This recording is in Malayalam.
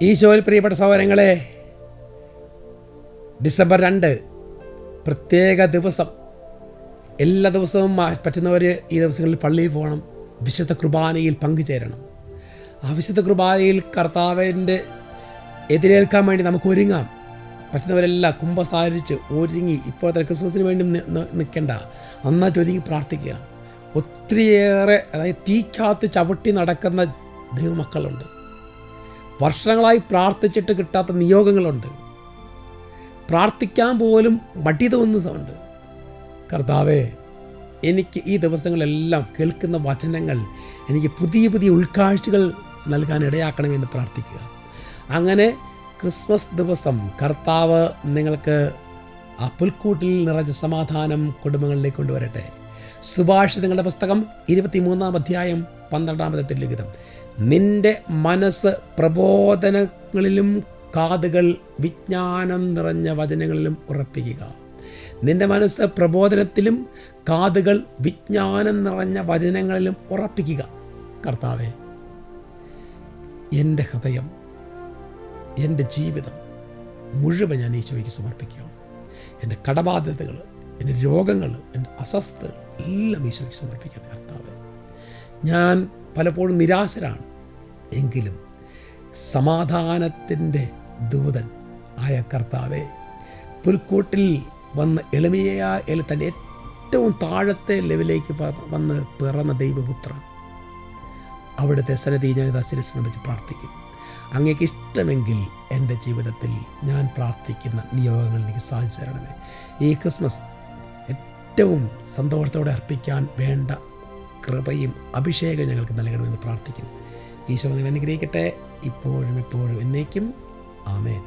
ഈശോയിൽ പ്രിയപ്പെട്ട സഹോദരങ്ങളെ, ഡിസംബർ 2 പ്രത്യേക ദിവസം. എല്ലാ ദിവസവും പറ്റുന്നവർ ഈ ദിവസങ്ങളിൽ പള്ളിയിൽ പോകണം, വിശുദ്ധ കുർബാനയിൽ പങ്കുചേരണം. ആ വിശുദ്ധ കുർബാനയിൽ കർത്താവിൻ്റെ എതിരേൽക്കാൻ വേണ്ടി നമുക്ക് ഒരുങ്ങാം. പറ്റുന്നവരെല്ലാം കുമ്പസാരിച്ച് ഒരുങ്ങി, ഇപ്പോഴത്തെ ക്രിസ്മസിന് വേണ്ടി നിൽക്കേണ്ട, നന്നായിട്ട് ഒരുങ്ങി പ്രാർത്ഥിക്കുക. ഒത്തിരിയേറെ, അതായത് തീക്കകത്ത് ചവിട്ടി നടക്കുന്ന ദൈവമക്കളുണ്ട്. വർഷങ്ങളായി പ്രാർത്ഥിച്ചിട്ട് കിട്ടാത്ത നിയോഗങ്ങളുണ്ട്. പ്രാർത്ഥിക്കാൻ പോലും മടി തോന്നുന്നുണ്ട്. കർത്താവേ, എനിക്ക് ഈ ദിവസങ്ങളെല്ലാം കേൾക്കുന്ന വചനങ്ങൾ എനിക്ക് പുതിയ പുതിയ ഉൾക്കാഴ്ചകൾ നൽകാൻ ഇടയാക്കണമെന്ന് പ്രാർത്ഥിക്കുക. അങ്ങനെ ക്രിസ്മസ് ദിവസം കർത്താവ് നിങ്ങൾക്ക് ആ പുൽക്കൂട്ടിൽ നിറഞ്ഞ സമാധാനം കുടുംബങ്ങളിലേക്ക് കൊണ്ടുവരട്ടെ. സുഭാഷിതങ്ങളുടെ പുസ്തകം 23-ാം അധ്യായം 12-ാമത്തെ തിരുലിഖിതം. നിന്റെ മനസ്സ് പ്രബോധനങ്ങളിലും കാതുകൾ വിജ്ഞാനം നിറഞ്ഞ വചനങ്ങളിലും ഉറപ്പിക്കുക. നിന്റെ മനസ്സ് പ്രബോധനത്തിലും കാതുകൾ വിജ്ഞാനം നിറഞ്ഞ വചനങ്ങളിലും ഉറപ്പിക്കുക. കർത്താവേ, എൻ്റെ ഹൃദയം, എൻ്റെ ജീവിതം മുഴുവൻ ഞാൻ ഈശോയ്ക്ക് സമർപ്പിക്കുക. എൻ്റെ കടബാധ്യതകൾ, എൻ്റെ രോഗങ്ങൾ, എൻ്റെ അസ്വസ്ഥതകൾ എല്ലാം ഈശോയ്ക്ക് സമർപ്പിക്കണം. കർത്താവേ, ഞാൻ പലപ്പോഴും നിരാശരാണ്, എങ്കിലും സമാധാനത്തിൻ്റെ ദൂതൻ ആയ കർത്താവേ, പുൽക്കൂട്ടിൽ വന്ന് എളിമയായ തൻ്റെ ഏറ്റവും താഴത്തെ ലെവലിലേക്ക് വന്ന് പിറന്ന ദൈവപുത്ര, അവിടുത്തെ സന്നിധി ഞാനിതാ ശിരസ്സ് നമിച്ച് പ്രാർത്ഥിക്കും. അങ്ങേക്ക് ഇഷ്ടമെങ്കിൽ എൻ്റെ ജീവിതത്തിൽ ഞാൻ പ്രാർത്ഥിക്കുന്ന നിയോഗങ്ങൾ എനിക്ക് സാധിച്ചു തരണമേ. ഈ ക്രിസ്മസ് ഏറ്റവും സന്തോഷത്തോടെ അർപ്പിക്കാൻ വേണ്ട കൃപയും അഭിഷേകം ഞങ്ങൾക്ക് നൽകണമെന്ന് പ്രാർത്ഥിക്കുന്നു. ഈശോ നിങ്ങൾ അനുഗ്രഹിക്കട്ടെ, ഇപ്പോഴും എപ്പോഴും എന്നേക്കും. ആമേൻ.